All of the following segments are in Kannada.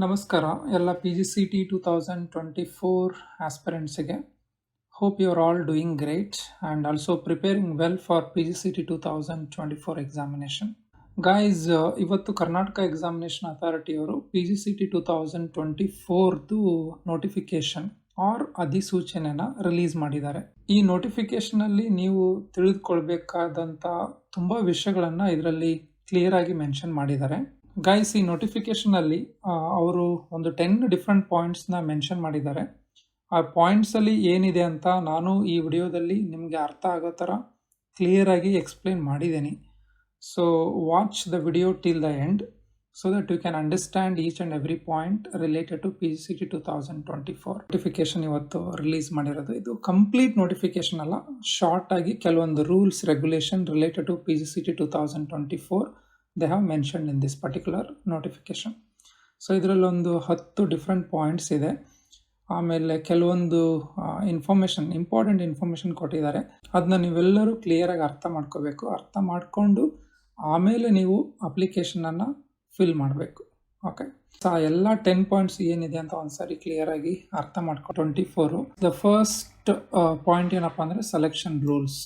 ನಮಸ್ಕಾರ ಎಲ್ಲ PGCET 2024 ಆಸ್ಪಿರೆಂಟ್ಸಿಗೆ. Hope you are all doing great and also preparing well for PGCET 2024 examination. Guys, ಇವತ್ತು ಕರ್ನಾಟಕ ಎಕ್ಸಾಮಿನೇಷನ್ ಅಥಾರಿಟಿಯವರು PGCET 2024ದು ನೋಟಿಫಿಕೇಶನ್ ಆರ್ ಅಧಿಸೂಚನೆನ ರಿಲೀಸ್ ಮಾಡಿದ್ದಾರೆ. ಈ ನೋಟಿಫಿಕೇಶನಲ್ಲಿ ನೀವು ತಿಳಿದುಕೊಳ್ಬೇಕಾದಂಥ ತುಂಬ ವಿಷಯಗಳನ್ನು ಇದರಲ್ಲಿ ಕ್ಲಿಯರ್ ಆಗಿ ಮೆನ್ಷನ್ ಮಾಡಿದ್ದಾರೆ. ಗೈಸ್, ಈ ನೋಟಿಫಿಕೇಶನಲ್ಲಿ ಅವರು ಒಂದು 10 ಡಿಫ್ರೆಂಟ್ ಪಾಯಿಂಟ್ಸ್ನ ಮೆನ್ಷನ್ ಮಾಡಿದ್ದಾರೆ. ಆ ಪಾಯಿಂಟ್ಸಲ್ಲಿ ಏನಿದೆ ಅಂತ ನಾನು ಈ ವಿಡಿಯೋದಲ್ಲಿ ನಿಮಗೆ ಅರ್ಥ ಆಗೋ ಥರ ಕ್ಲಿಯರ್ ಆಗಿ ಎಕ್ಸ್ಪ್ಲೇನ್ ಮಾಡಿದ್ದೀನಿ. So watch the video till the end so that you can understand each and every point related to PGCET 2024 notification ಇವತ್ತು ರಿಲೀಸ್ ಮಾಡಿರೋದು. ಇದು ಕಂಪ್ಲೀಟ್ ನೋಟಿಫಿಕೇಶನ್ ಅಲ್ಲ, ಶಾರ್ಟ್ ಆಗಿ ಕೆಲವೊಂದು rules regulation related to PGCET 2024 they have mentioned in this particular notification. So ಇದರಲ್ಲೊಂದು 10 ಡಿಫ್ರೆಂಟ್ ಪಾಯಿಂಟ್ಸ್ ಇದೆ. ಆಮೇಲೆ ಕೆಲವೊಂದು ಇಂಪಾರ್ಟೆಂಟ್ ಇನ್ಫಾರ್ಮೇಷನ್ ಕೊಟ್ಟಿದ್ದಾರೆ. ಅದನ್ನ ನೀವೆಲ್ಲರೂ ಕ್ಲಿಯರಾಗಿ ಅರ್ಥ ಮಾಡ್ಕೋಬೇಕು. ಅರ್ಥ ಮಾಡಿಕೊಂಡು ಆಮೇಲೆ ನೀವು ಅಪ್ಲಿಕೇಶನನ್ನು ಫಿಲ್ ಮಾಡಬೇಕು. ಓಕೆ, ಸೊ ಎಲ್ಲ 10 ಪಾಯಿಂಟ್ಸ್ ಏನಿದೆ ಅಂತ ಒಂದ್ಸರಿ ಕ್ಲಿಯರಾಗಿ ಅರ್ಥ ಮಾಡ್ಕೊಂಡು 24 ದ ಫಸ್ಟ್ ಪಾಯಿಂಟ್ ಏನಪ್ಪ ಅಂದರೆ ಸೆಲೆಕ್ಷನ್ ರೂಲ್ಸ್.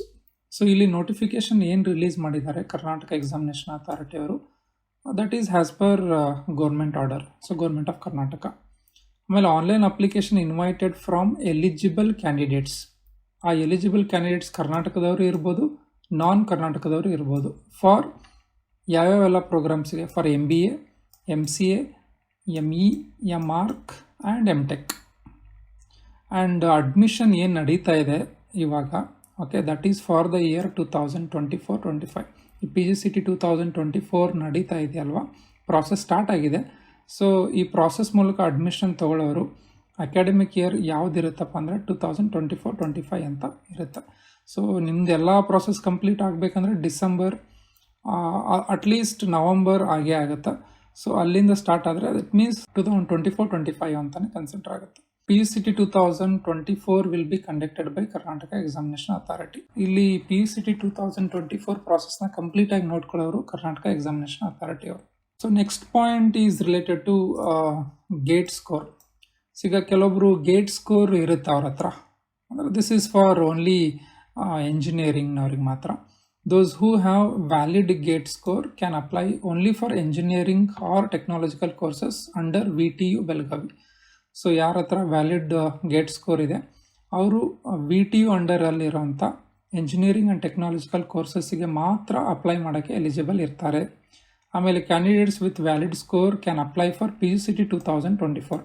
ಸೊ ಇಲ್ಲಿ ನೋಟಿಫಿಕೇಶನ್ ಏನು ರಿಲೀಸ್ ಮಾಡಿದ್ದಾರೆ ಕರ್ನಾಟಕ ಎಕ್ಸಾಮಿನೇಷನ್ ಅಥಾರಿಟಿ ಅವರು, that is as per government order, so government of Karnataka. ಆಮೇಲೆ online application invited from eligible candidates. ಆ ಎಲಿಜಿಬಲ್ ಕ್ಯಾಂಡಿಡೇಟ್ಸ್ ಕರ್ನಾಟಕದವರು ಇರ್ಬೋದು, ನಾನ್ ಕರ್ನಾಟಕದವರು ಇರ್ಬೋದು. ಫಾರ್ ಯಾವ್ಯಾವೆಲ್ಲ ಪ್ರೋಗ್ರಾಮ್ಸ್ಗೆ, for MBA, MCA, ME, MArch and MTech. And admission ಏನು ನಡೀತಾ ಇದೆ ಇವಾಗ, okay, that is for the year 2024-25. ಈ PGCET 2024 ನಡೀತಾ ಇದೆಯಲ್ವಾ, ಪ್ರಾಸೆಸ್ ಸ್ಟಾರ್ಟ್ ಆಗಿದೆ. ಸೊ ಈ ಪ್ರಾಸೆಸ್ ಮೂಲಕ ಅಡ್ಮಿಷನ್ ತೊಗೊಳ್ಳೋರು ಅಕಾಡೆಮಿಕ್ ಇಯರ್ ಯಾವುದಿರುತ್ತಪ್ಪ ಅಂದರೆ 2024-25 ಅಂತ ಇರುತ್ತೆ. ಸೊ ನಿಮ್ದೆಲ್ಲ ಪ್ರಾಸೆಸ್ ಕಂಪ್ಲೀಟ್ ಆಗಬೇಕಂದ್ರೆ ಡಿಸೆಂಬರ್ ಅಟ್ಲೀಸ್ಟ್ ನವಂಬರ್ ಆಗೇ ಆಗುತ್ತೆ. ಸೊ ಅಲ್ಲಿಂದ ಸ್ಟಾರ್ಟ್ ಆದರೆ ದಟ್ ಮೀನ್ಸ್ 2024-25 ಅಂತಲೇ ಕನ್ಸಿಡರ್ ಆಗುತ್ತೆ. PGCET 2024 will be conducted by Karnataka Examination Authority. ಇಲ್ಲಿ PGCET 2024 ಪ್ರಾಸೆಸ್ನ ಕಂಪ್ಲೀಟ್ ಆಗಿ ನೋಡ್ಕೊಳ್ಳೋರು ಕರ್ನಾಟಕ ಎಕ್ಸಾಮಿನೇಷನ್ ಅಥಾರಿಟಿ ಅವರು. So next point is related to GATE score. ಈಗ ಕೆಲವೊಬ್ರು ಗೇಟ್ ಸ್ಕೋರ್ ಇರುತ್ತೆ ಅವ್ರ ಹತ್ರ, ಅಂದರೆ ದಿಸ್ ಈಸ್ ಫಾರ್ ಓನ್ಲಿ ಎಂಜಿನಿಯರಿಂಗ್ನವ್ರಿಗೆ ಮಾತ್ರ. Those who have valid GATE score can apply only for engineering or technological courses under VTU Belagavi. So ಯಾರ ಹತ್ರ ವ್ಯಾಲಿಡ್ ಗೇಟ್ ಸ್ಕೋರ್ ಇದೆ ಅವರು VTU ಅಂಡರಲ್ಲಿರೋಂಥ ಎಂಜಿನಿಯರಿಂಗ್ ಆ್ಯಂಡ್ ಟೆಕ್ನಾಲಜಿಕಲ್ ಕೋರ್ಸಸ್ಸಿಗೆ ಮಾತ್ರ ಅಪ್ಲೈ ಮಾಡೋಕ್ಕೆ ಎಲಿಜಿಬಲ್ ಇರ್ತಾರೆ. ಆಮೇಲೆ candidates with valid score can apply for PGCET 2024.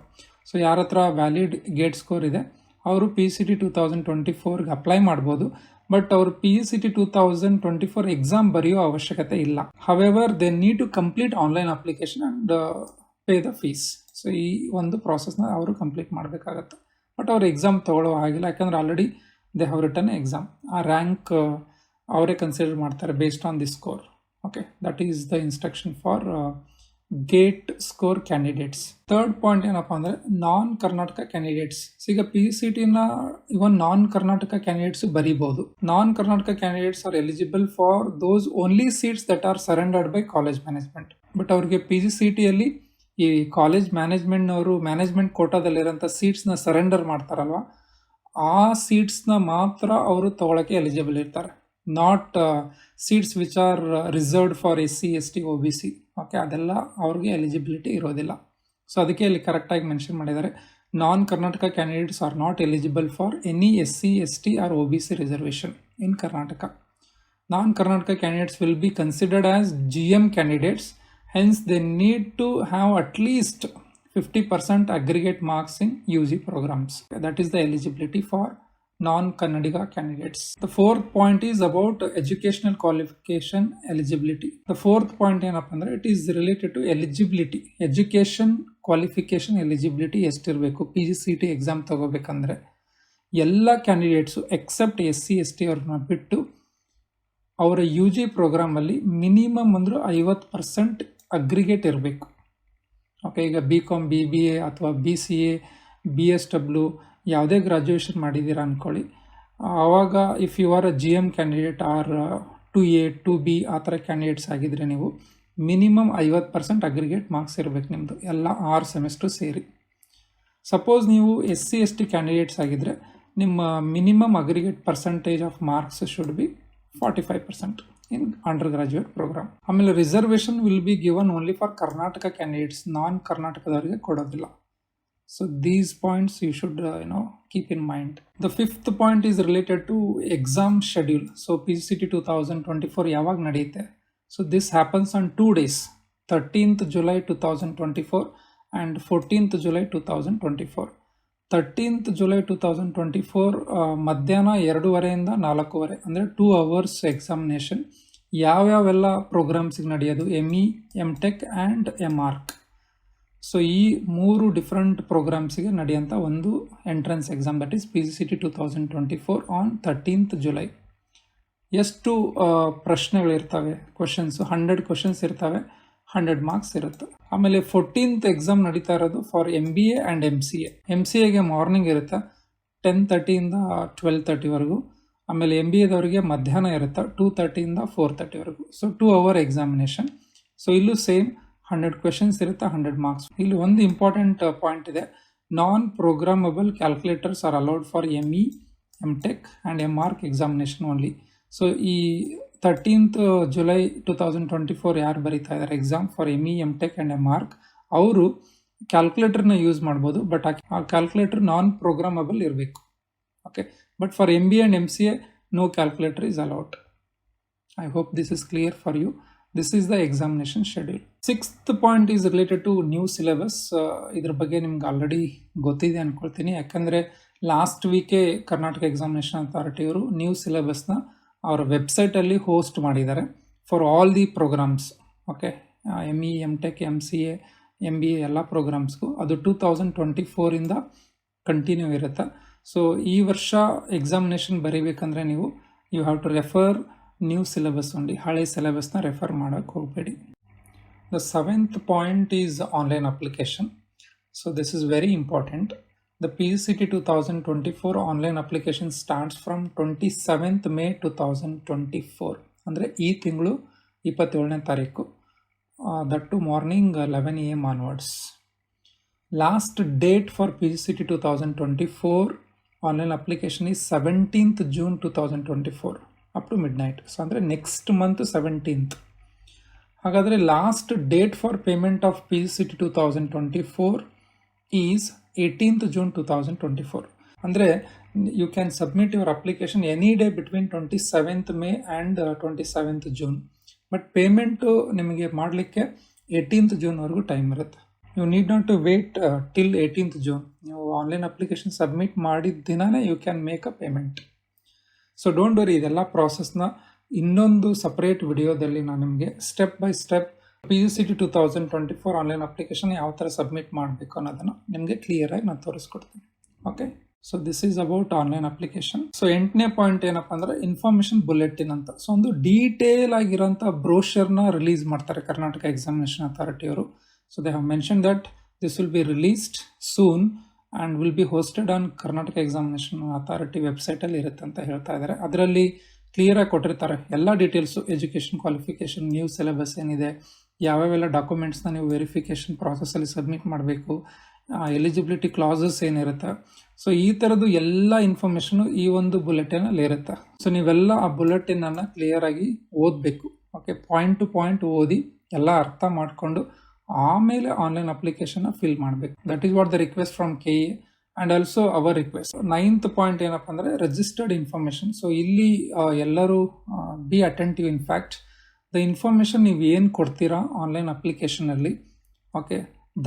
So ಯಾರ ಹತ್ರ ವ್ಯಾಲಿಡ್ ಗೇಟ್ ಸ್ಕೋರ್ ಇದೆ ಅವರು PGCET 2024ಗೆ ಅಪ್ಲೈ ಮಾಡ್ಬೋದು. ಬಟ್ ಅವರು PGCET 2024 ಎಕ್ಸಾಮ್ ಬರೆಯೋ ಅವಶ್ಯಕತೆ ಇಲ್ಲ. However they need to complete online application and pay the fees. So ಈ ಒಂದು ಪ್ರಾಸೆಸ್ನ ಅವರು ಕಂಪ್ಲೀಟ್ ಮಾಡಬೇಕಾಗತ್ತೆ. ಬಟ್ ಅವರು ಎಕ್ಸಾಮ್ ತೊಗೊಳ್ಳೋ ಆಗಿಲ್ಲ, ಯಾಕಂದರೆ already they have written exam. ಆ ರ್ಯಾಂಕ್ ಅವರೇ ಕನ್ಸಿಡರ್ ಮಾಡ್ತಾರೆ based on the score. Okay, that is the instruction for GATE score candidates. Third point ಏನಪ್ಪ ಅಂದರೆ ನಾನ್ ಕರ್ನಾಟಕ ಕ್ಯಾಂಡಿಡೇಟ್ಸ್. ಈಗ PGCETನ ಇವನ್ ನಾನ್ ಕರ್ನಾಟಕ ಕ್ಯಾಂಡಿಡೇಟ್ಸು ಬರೀಬೋದು. Non Karnataka candidates are eligible for those only seats that are surrendered by college management. But ಅವ್ರಿಗೆ PGCETಯಲ್ಲಿ ಈ ಕಾಲೇಜ್ ಮ್ಯಾನೇಜ್ಮೆಂಟ್ನವರು ಮ್ಯಾನೇಜ್ಮೆಂಟ್ ಕೋಟಾದಲ್ಲಿರೋಂಥ ಸೀಟ್ಸ್ನ ಸರೆಂಡರ್ ಮಾಡ್ತಾರಲ್ವ, ಆ ಸೀಟ್ಸ್ನ ಮಾತ್ರ ಅವರು ತೊಗೊಳಕ್ಕೆ ಎಲಿಜಿಬಲ್ ಇರ್ತಾರೆ. Not seats which are reserved for SC, ST, OBC. Okay, ಅದೆಲ್ಲ ಅವ್ರಿಗೆ ಎಲಿಜಿಬಿಲಿಟಿ ಇರೋದಿಲ್ಲ. ಸೊ ಅದಕ್ಕೆ ಇಲ್ಲಿ ಕರೆಕ್ಟಾಗಿ ಮೆನ್ಷನ್ ಮಾಡಿದ್ದಾರೆ, non Karnataka candidates are not eligible for any SC, ST or OBC reservation in Karnataka. Non Karnataka candidates will be considered as GM candidates. Hence, they need to have at least 50% aggregate marks in UG programs. That is the eligibility for non-Kannadiga candidates. The fourth point is about educational qualification eligibility. The fourth point ಏನಪ್ಪ ಅಂದರೆ it is related to eligibility. Education qualification eligibility ಎಷ್ಟಿರಬೇಕು PGCET ಎಕ್ಸಾಮ್ ತಗೋಬೇಕಂದ್ರೆ ಎಲ್ಲ ಕ್ಯಾಂಡಿಡೇಟ್ಸು ಎಕ್ಸೆಪ್ಟ್ SC, ST ಅವ್ರನ್ನ ಬಿಟ್ಟು ಅವರ UG ಪ್ರೋಗ್ರಾಮಲ್ಲಿ ಮಿನಿಮಮ್ ಅಂದ್ರೆ 50% ಅಗ್ರಿಗೇಟ್ ಇರಬೇಕು. ಓಕೆ, ಈಗ BCom, BBA ಅಥವಾ BCA, BSW ಯಾವುದೇ ಗ್ರ್ಯಾಜುಯೇಷನ್ ಮಾಡಿದ್ದೀರಾ ಅಂದ್ಕೊಳ್ಳಿ. ಆವಾಗ if you are a GM candidate or 2A, 2B ಆ ಥರ ಕ್ಯಾಂಡಿಡೇಟ್ಸ್ ಆಗಿದ್ರೆ ನೀವು ಮಿನಿಮಮ್ 50% ಅಗ್ರಿಗೇಟ್ ಮಾರ್ಕ್ಸ್ ಇರಬೇಕು ನಿಮ್ಮದು, ಎಲ್ಲ 6 ಸೆಮಿಸ್ಟ್ರು ಸೇರಿ. ಸಪೋಸ್ ನೀವು SC/ST ಕ್ಯಾಂಡಿಡೇಟ್ಸ್ ಆಗಿದ್ದರೆ ನಿಮ್ಮ minimum aggregate percentage of marks should be 45% in undergraduate programme. ಆಮೇಲೆ reservation will be given only for Karnataka candidates, non ಕರ್ನಾಟಕದವರಿಗೆ ಕೊಡೋದಿಲ್ಲ. So these points you should keep in mind. The fifth point is related to exam schedule. So PGCET 2024 ಯಾವಾಗ ನಡೆಯುತ್ತೆ? So this happens on 2 days, 13th July 2024 and 14th July 2024. 13th July 2024 ಮಧ್ಯಾಹ್ನ 2:30 4:30 ಅಂದರೆ 2 hours ಎಕ್ಸಾಮಿನೇಷನ್. ಯಾವ್ಯಾವೆಲ್ಲ ಪ್ರೋಗ್ರಾಮ್ಸಿಗೆ ನಡೆಯೋದು? ME, MTech and MArch. So ಈ 3 ಡಿಫ್ರೆಂಟ್ ಪ್ರೋಗ್ರಾಮ್ಸಿಗೆ ನಡೆಯುವಂಥ ಒಂದು entrance exam, that is PGCET 2024 on 13th July. ಎಷ್ಟು ಪ್ರಶ್ನೆಗಳಿರ್ತವೆ? ಕ್ವಶನ್ಸು 100 ಕ್ವಶನ್ಸ್ ಇರ್ತವೆ, 100 ಮಾರ್ಕ್ಸ್ ಇರುತ್ತೆ. ಆಮೇಲೆ 14th ಎಕ್ಸಾಮ್ ನಡೀತಾ ಇರೋದು ಫಾರ್ MBA ಆ್ಯಂಡ್ MCA. MCAಗೆ ಮಾರ್ನಿಂಗ್ ಇರುತ್ತೆ 10:30 12:30ವರೆಗೂ. ಆಮೇಲೆ MBAದವರಿಗೆ ಮಧ್ಯಾಹ್ನ ಇರುತ್ತೆ 2:30 4:30ವರೆಗೂ. So 2 hour examination. ಸೊ ಇಲ್ಲೂ ಸೇಮ್ 100 ಕ್ವೆಶನ್ಸ್ ಇರುತ್ತೆ, 100 ಮಾರ್ಕ್ಸ್. ಇಲ್ಲಿ ಒಂದು ಇಂಪಾರ್ಟೆಂಟ್ ಪಾಯಿಂಟ್ ಇದೆ, non programmable calculators are allowed for ME, MTech and MArch examination only. So ಈ 13th July 2024 ಯಾರು ಬರೀತಾ ಇದ್ದಾರೆ exam for ME, MTech and MArch, ಅವರು ಕ್ಯಾಲ್ಕುಲೇಟರ್ನ ಯೂಸ್ ಮಾಡ್ಬೋದು, ಬಟ್ ಆ ಕ್ಯಾಲ್ಕುಲೇಟರ್ ನಾನ್ ಪ್ರೋಗ್ರಾಮಬಲ್ ಇರಬೇಕು. Okay, but for MBA and MCA no calculator is allowed. I hope this is clear for you. This is the examination schedule. Sixth point is related to new syllabus. ಇದ್ರ ಬಗ್ಗೆ ನಿಮ್ಗೆ ಆಲ್ರೆಡಿ ಗೊತ್ತಿದೆ ಅಂದ್ಕೊಳ್ತೀನಿ, ಯಾಕಂದರೆ ಲಾಸ್ಟ್ ವೀಕೆ ಕರ್ನಾಟಕ ಎಕ್ಸಾಮಿನೇಷನ್ ಅಥಾರಿಟಿಯವರು ನ್ಯೂ ಸಿಲೆಬಸ್ನ ಅವರ ವೆಬ್ಸೈಟಲ್ಲಿ ಹೋಸ್ಟ್ ಮಾಡಿದ್ದಾರೆ for all the programs. Okay, ME, MTech, MCA, MBA ಎಲ್ಲ ಪ್ರೋಗ್ರಾಮ್ಸ್ಗೂ ಅದು 2024ಇಂದ ಕಂಟಿನ್ಯೂ ಇರುತ್ತೆ. ಸೊ ಈ ವರ್ಷ ಎಕ್ಸಾಮಿನೇಷನ್ ಬರೀಬೇಕಂದ್ರೆ ನೀವು you have to refer new syllabus only, ಹಳೆ ಸಿಲೆಬಸ್ನ ರೆಫರ್ ಮಾಡೋಕ್ಕೆ ಹೋಗಬೇಡಿ. The 7th point is online application. So this is very important. The PGCET 2024 online application starts from 27th May 2024, ಅಂದರೆ ಈ ತಿಂಗಳು 27ನೇ ತಾರೀಕು, that too morning 11 AM onwards. Last date for PGCET 2024 online application is 17th June 2024 up to midnight. So ಅಂದರೆ ನೆಕ್ಸ್ಟ್ ಮಂತ್ 17th. ಹಾಗಾದರೆ last date for payment of PGCET 2024 is 18th June 2024. ಅಂದರೆ you can submit your application any day between 27th May and 27th June. But payment ನಿಮಗೆ ಮಾಡಲಿಕ್ಕೆ 18th Juneವರೆಗೂ ಟೈಮ್ ಇರುತ್ತೆ. You need not to wait till 18th June. ನೀವು ಆನ್ಲೈನ್ ಅಪ್ಲಿಕೇಶನ್ ಸಬ್ಮಿಟ್ ಮಾಡಿದ ದಿನವೇ you can make a payment. So don't worry, ಇದೆಲ್ಲ ಪ್ರಾಸೆಸ್ನ ಇನ್ನೊಂದು ಸಪ್ರೇಟ್ ವಿಡಿಯೋದಲ್ಲಿ ನಾನು ನಿಮಗೆ step by step PGCET 2024 online application ಯಾವ ಥರ ಸಬ್ಮಿಟ್ ಮಾಡಬೇಕು ಅನ್ನೋದನ್ನು ನಿಮಗೆ ಕ್ಲಿಯರಾಗಿ ನಾನು ತೋರಿಸ್ಕೊಡ್ತೀನಿ. Okay, so this is about online application. So 8ನೇ ಪಾಯಿಂಟ್ ಏನಪ್ಪ ಅಂದರೆ ಇನ್ಫಾರ್ಮೇಷನ್ ಬುಲೆಟಿನ್ ಅಂತ. ಸೊ ಒಂದು ಡೀಟೇಲ್ ಆಗಿರೋಂಥ ಬ್ರೋಷರ್ನ ರಿಲೀಸ್ ಮಾಡ್ತಾರೆ ಕರ್ನಾಟಕ ಎಕ್ಸಾಮಿನೇಷನ್ ಅಥಾರಿಟಿಯವರು. So they have mention that this will be released soon and will be hosted on Karnataka examination authority ವೆಬ್ಸೈಟಲ್ಲಿ ಇರುತ್ತೆ ಅಂತ ಹೇಳ್ತಾ ಇದ್ದಾರೆ. ಅದರಲ್ಲಿ ಕ್ಲಿಯರಾಗಿ ಕೊಟ್ಟಿರ್ತಾರೆ ಎಲ್ಲ details, education qualification, new syllabus ಏನಿದೆ, ಯಾವ್ಯಾವೆಲ್ಲ ಡಾಕ್ಯುಮೆಂಟ್ಸ್ನ ನೀವು ವೆರಿಫಿಕೇಷನ್ ಪ್ರಾಸೆಸಲ್ಲಿ ಸಬ್ಮಿಟ್ ಮಾಡಬೇಕು, ಎಲಿಜಿಬಿಲಿಟಿ ಕ್ಲಾಸಸ್ ಏನಿರುತ್ತೆ. ಸೊ ಈ ಥರದ್ದು ಎಲ್ಲ ಇನ್ಫಾರ್ಮೇಷನು ಈ ಒಂದು ಬುಲೆಟಿನಲ್ಲಿ ಇರುತ್ತೆ. ಸೊ ನೀವೆಲ್ಲ ಆ ಬುಲೆಟಿನನ್ನು ಕ್ಲಿಯರಾಗಿ ಓದಬೇಕು. ಓಕೆ, ಪಾಯಿಂಟ್ ಟು ಪಾಯಿಂಟ್ ಓದಿ ಎಲ್ಲ ಅರ್ಥ ಮಾಡಿಕೊಂಡು ಆಮೇಲೆ ಆನ್ಲೈನ್ ಅಪ್ಲಿಕೇಶನ್ನ ಫಿಲ್ ಮಾಡಬೇಕು. That is what the request from KE and also our request. 9th point ಏನಪ್ಪ ಅಂದರೆ ರಿಜಿಸ್ಟರ್ಡ್ ಇನ್ಫಾರ್ಮೇಷನ್. ಸೊ ಇಲ್ಲಿ ಎಲ್ಲರೂ B attentive. In fact the information ನೀವು ಏನು ಕೊಡ್ತೀರಾ ಆನ್ಲೈನ್ ಅಪ್ಲಿಕೇಶನಲ್ಲಿ, okay,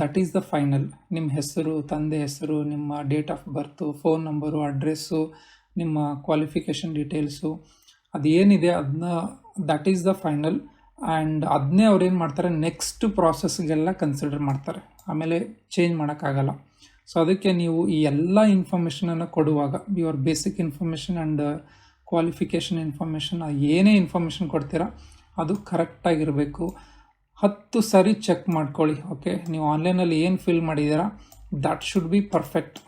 that is the final. ನಿಮ್ಮ ಹೆಸರು, ತಂದೆ ಹೆಸರು, ನಿಮ್ಮ date of birth, phone number, address, ನಿಮ್ಮ ಕ್ವಾಲಿಫಿಕೇಷನ್ ಡೀಟೇಲ್ಸು, ಅದೇನಿದೆ ಅದನ್ನ that is the final. And ಅದನ್ನೇ ಅವ್ರು ಏನು ಮಾಡ್ತಾರೆ, ನೆಕ್ಸ್ಟ್ ಪ್ರಾಸೆಸ್ಗೆಲ್ಲ ಕನ್ಸಿಡರ್ ಮಾಡ್ತಾರೆ, ಆಮೇಲೆ ಚೇಂಜ್ ಮಾಡೋಕ್ಕಾಗಲ್ಲ. ಸೊ ಅದಕ್ಕೆ ನೀವು ಈ ಎಲ್ಲ ಇನ್ಫಾರ್ಮೇಷನನ್ನು ಕೊಡುವಾಗ your basic information and qualification information, ಏನೇ ಇನ್ಫಾರ್ಮೇಷನ್ ಕೊಡ್ತೀರಾ ಅದು ಕರೆಕ್ಟಾಗಿರಬೇಕು. 10 ಸರಿ ಚೆಕ್ ಮಾಡ್ಕೊಳ್ಳಿ. ಓಕೆ, ನೀವು ಆನ್ಲೈನಲ್ಲಿ ಏನು ಫಿಲ್ ಮಾಡಿದ್ದೀರಾ ದಟ್ ಶುಡ್ ಬಿ ಪರ್ಫೆಕ್ಟ್.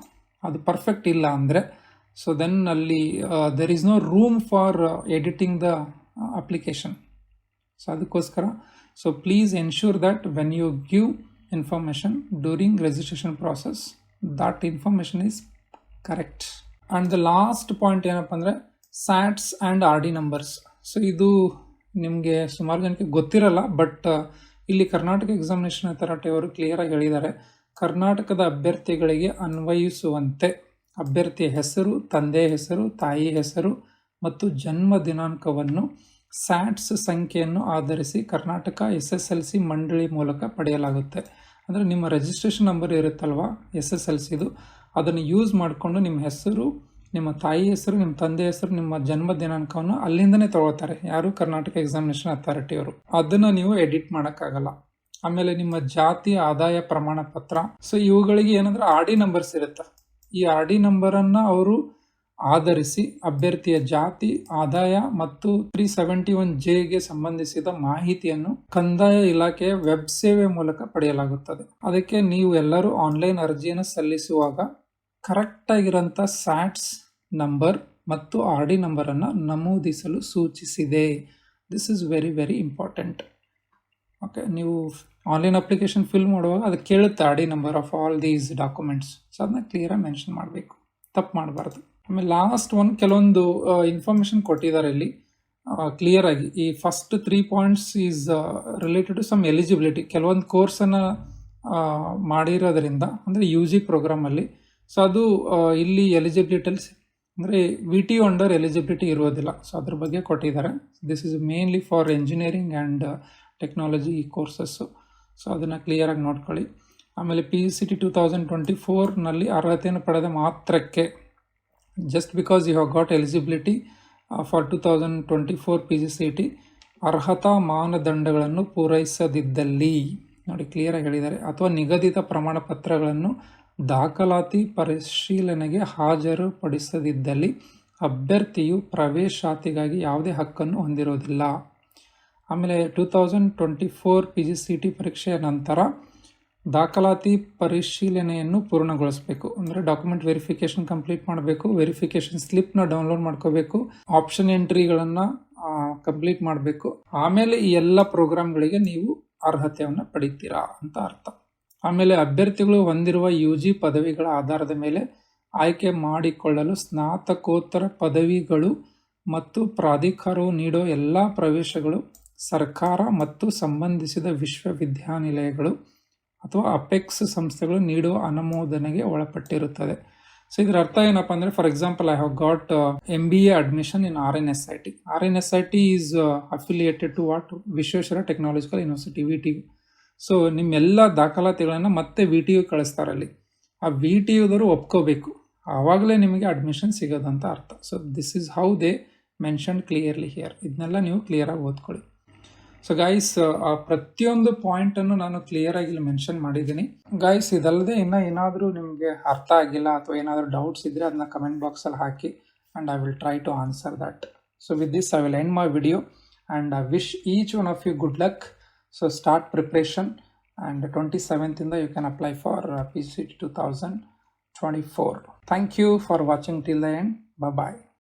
ಅದು ಪರ್ಫೆಕ್ಟ್ ಇಲ್ಲ ಅಂದರೆ ಸೊ ದೆನ್ ಅಲ್ಲಿ there is no room for editing the application. So ಅದಕ್ಕೋಸ್ಕರ So please ensure that when you give information during registration process, that information is correct. And the last point ಏನಪ್ಪ ಅಂದರೆ ಸ್ಯಾಟ್ಸ್ ಆ್ಯಂಡ್ ಆರ್ ಡಿ ನಂಬರ್ಸ್. ಸೊ ಇದು ನಿಮಗೆ ಸುಮಾರು ಜನಕ್ಕೆ ಗೊತ್ತಿರಲ್ಲ, ಬಟ್ ಇಲ್ಲಿ ಕರ್ನಾಟಕ ಎಕ್ಸಾಮಿನೇಷನ್ ಅಥಾರಿಟಿ ಅವರು ಕ್ಲಿಯರಾಗಿ ಹೇಳಿದ್ದಾರೆ, ಕರ್ನಾಟಕದ ಅಭ್ಯರ್ಥಿಗಳಿಗೆ ಅನ್ವಯಿಸುವಂತೆ ಅಭ್ಯರ್ಥಿಯ ಹೆಸರು, ತಂದೆಯ ಹೆಸರು, ತಾಯಿ ಹೆಸರು ಮತ್ತು ಜನ್ಮ ದಿನಾಂಕವನ್ನು ಸ್ಯಾಟ್ಸ್ ಸಂಖ್ಯೆಯನ್ನು ಆಧರಿಸಿ ಕರ್ನಾಟಕ SSLC ಮಂಡಳಿ ಮೂಲಕ ಪಡೆಯಲಾಗುತ್ತೆ. ಅಂದರೆ ನಿಮ್ಮ ರಿಜಿಸ್ಟ್ರೇಷನ್ ನಂಬರ್ ಇರುತ್ತಲ್ವ SSLCದು, ಅದನ್ನು ಯೂಸ್ ಮಾಡಿಕೊಂಡು ನಿಮ್ಮ ಹೆಸರು, ನಿಮ್ಮ ತಾಯಿ ಹೆಸರು, ನಿಮ್ಮ ತಂದೆ ಹೆಸರು, ನಿಮ್ಮ ಜನ್ಮ ದಿನಾಂಕವನ್ನು ಅಲ್ಲಿಂದನೇ ತಗೊಳ್ತಾರೆ ಯಾರು, ಕರ್ನಾಟಕ ಎಕ್ಸಾಮಿನೇಷನ್ ಅಥಾರಿಟಿಯವರು. ಅದನ್ನು ನೀವು ಎಡಿಟ್ ಮಾಡೋಕ್ಕಾಗಲ್ಲ. ಆಮೇಲೆ ನಿಮ್ಮ ಜಾತಿ ಆದಾಯ ಪ್ರಮಾಣ ಪತ್ರ, ಸೊ ಇವುಗಳಿಗೆ ಏನಂದ್ರೆ ಆರ್ ಡಿ ನಂಬರ್ಸ್ ಇರುತ್ತೆ. ಈ ಆರ್ ಡಿ ನಂಬರನ್ನು ಅವರು ಆಧರಿಸಿ ಅಭ್ಯರ್ಥಿಯ ಜಾತಿ, ಆದಾಯ ಮತ್ತು 371Jಗೆ ಸಂಬಂಧಿಸಿದ ಮಾಹಿತಿಯನ್ನು ಕಂದಾಯ ಇಲಾಖೆಯ ವೆಬ್ ಸೇವೆ ಮೂಲಕ ಪಡೆಯಲಾಗುತ್ತದೆ. ಅದಕ್ಕೆ ನೀವು ಎಲ್ಲರೂ ಆನ್ಲೈನ್ ಅರ್ಜಿಯನ್ನು ಸಲ್ಲಿಸುವಾಗ ಕರೆಕ್ಟಾಗಿರೋಂಥ ಸ್ಯಾಟ್ಸ್ ನಂಬರ್ ಮತ್ತು ಆರ್ ಡಿ ನಂಬರನ್ನು ನಮೂದಿಸಲು ಸೂಚಿಸಿದೆ. This is very very important. Okay, ನೀವು ಆನ್ಲೈನ್ ಅಪ್ಲಿಕೇಶನ್ ಫಿಲ್ ಮಾಡುವಾಗ ಅದು ಕೇಳುತ್ತೆ R D number of all these documents. So ಅದನ್ನ ಕ್ಲಿಯರಾಗಿ ಮೆನ್ಷನ್ ಮಾಡಬೇಕು, ತಪ್ಪು ಮಾಡಬಾರ್ದು. ಆಮೇಲೆ ಲಾಸ್ಟ್ ಕೆಲವೊಂದು ಇನ್ಫಾರ್ಮೇಷನ್ ಕೊಟ್ಟಿದ್ದಾರೆ ಇಲ್ಲಿ ಕ್ಲಿಯರ್ ಆಗಿ. ಈ first 3 points is related to some eligibility. ಕೆಲವೊಂದು ಕೋರ್ಸನ್ನು ಮಾಡಿರೋದ್ರಿಂದ ಅಂದರೆ UG ಪ್ರೋಗ್ರಾಮಲ್ಲಿ, ಸೊ ಅದು ಇಲ್ಲಿ ಎಲಿಜಿಬಿಲಿಟೀಸ್ ಅಂದರೆ VTU ಅಂಡರ್ ಎಲಿಜಿಬಿಲಿಟಿ ಇರೋದಿಲ್ಲ. ಸೊ ಅದ್ರ ಬಗ್ಗೆ ಕೊಟ್ಟಿದ್ದಾರೆ. This is mainly for engineering and technology courses. So ಅದನ್ನು ಕ್ಲಿಯರಾಗಿ ನೋಡ್ಕೊಳ್ಳಿ. ಆಮೇಲೆ PGCET 2024ನಲ್ಲಿ ಅರ್ಹತೆಯನ್ನು ಪಡೆದ ಮಾತ್ರಕ್ಕೆ, just because you have got eligibility for 2024 PGCET, ಅರ್ಹತಾ ಮಾನದಂಡಗಳನ್ನು ಪೂರೈಸದಿದ್ದಲ್ಲಿ, ನೋಡಿ ಕ್ಲಿಯರಾಗಿ ಹೇಳಿದ್ದಾರೆ, ಅಥವಾ ನಿಗದಿತ ಪ್ರಮಾಣ ಪತ್ರಗಳನ್ನು ದಾಖಲಾತಿ ಪರಿಶೀಲನೆಗೆ ಹಾಜರುಪಡಿಸದಿದ್ದಲ್ಲಿ ಅಭ್ಯರ್ಥಿಯು ಪ್ರವೇಶಾತಿಗಾಗಿ ಯಾವುದೇ ಹಕ್ಕನ್ನು ಹೊಂದಿರೋದಿಲ್ಲ. ಆಮೇಲೆ 2024 PGCET ಪರೀಕ್ಷೆಯ ನಂತರ ದಾಖಲಾತಿ ಪರಿಶೀಲನೆಯನ್ನು ಪೂರ್ಣಗೊಳಿಸಬೇಕು. ಅಂದರೆ ಡಾಕ್ಯುಮೆಂಟ್ ವೆರಿಫಿಕೇಷನ್ ಕಂಪ್ಲೀಟ್ ಮಾಡಬೇಕು, ವೆರಿಫಿಕೇಷನ್ ಸ್ಲಿಪ್ನ ಡೌನ್ಲೋಡ್ ಮಾಡ್ಕೋಬೇಕು, ಆಪ್ಷನ್ ಎಂಟ್ರಿಗಳನ್ನು ಕಂಪ್ಲೀಟ್ ಮಾಡಬೇಕು. ಆಮೇಲೆ ಈ ಎಲ್ಲ ಪ್ರೋಗ್ರಾಮ್ಗಳಿಗೆ ನೀವು ಅರ್ಹತೆಯನ್ನು ಪಡಿತೀರಾ ಅಂತ ಅರ್ಥ. ಆಮೇಲೆ ಅಭ್ಯರ್ಥಿಗಳು ಹೊಂದಿರುವ UG ಪದವಿಗಳ ಆಧಾರದ ಮೇಲೆ ಆಯ್ಕೆ ಮಾಡಿಕೊಳ್ಳಲು ಸ್ನಾತಕೋತ್ತರ ಪದವಿಗಳು ಮತ್ತು ಪ್ರಾಧಿಕಾರವು ನೀಡೋ ಎಲ್ಲ ಪ್ರವೇಶಗಳು ಸರ್ಕಾರ ಮತ್ತು ಸಂಬಂಧಿಸಿದ ವಿಶ್ವವಿದ್ಯಾನಿಲಯಗಳು ಅಥವಾ ಅಪೆಕ್ಸ್ ಸಂಸ್ಥೆಗಳು ನೀಡುವ ಅನುಮೋದನೆಗೆ ಒಳಪಟ್ಟಿರುತ್ತದೆ. ಸೊ ಇದರ ಅರ್ಥ ಏನಪ್ಪ ಅಂದರೆ, for example, I have got MBA admission in RNSIT. RNSIT is affiliated to what, Visvesvaraya Technological University, VTU. So ನಿಮ್ಮೆಲ್ಲ ದಾಖಲಾತಿಗಳನ್ನು ಮತ್ತೆ VTU ಕಳಿಸ್ತಾರಲ್ಲಿ. ಆ VTUದವರು ಒಪ್ಕೋಬೇಕು, ಆವಾಗಲೇ ನಿಮಗೆ ಅಡ್ಮಿಷನ್ ಸಿಗೋದಂತ ಅರ್ಥ. So this is how they mention clearly here. ಇದನ್ನೆಲ್ಲ ನೀವು ಕ್ಲಿಯರಾಗಿ ಓದ್ಕೊಳ್ಳಿ. ಸೊ ಗೈಸ್, ಪ್ರತಿಯೊಂದು ಪಾಯಿಂಟನ್ನು ನಾನು ಕ್ಲಿಯರಾಗಿ ಇಲ್ಲಿ ಮೆನ್ಷನ್ ಮಾಡಿದ್ದೀನಿ. ಗೈಸ್, ಇದಲ್ಲದೆ ಇನ್ನೂ ಏನಾದರೂ ನಿಮಗೆ ಅರ್ಥ ಆಗಿಲ್ಲ ಅಥವಾ ಏನಾದರೂ ಡೌಟ್ಸ್ ಇದ್ದರೆ ಅದನ್ನ ಕಮೆಂಟ್ ಬಾಕ್ಸಲ್ಲಿ ಹಾಕಿ, and I will try to answer that. So with this I will end my video and I wish each one of you good luck. So start preparation, and 27th you can apply for PGCET 2024. Thank you for watching till the end. Bye bye.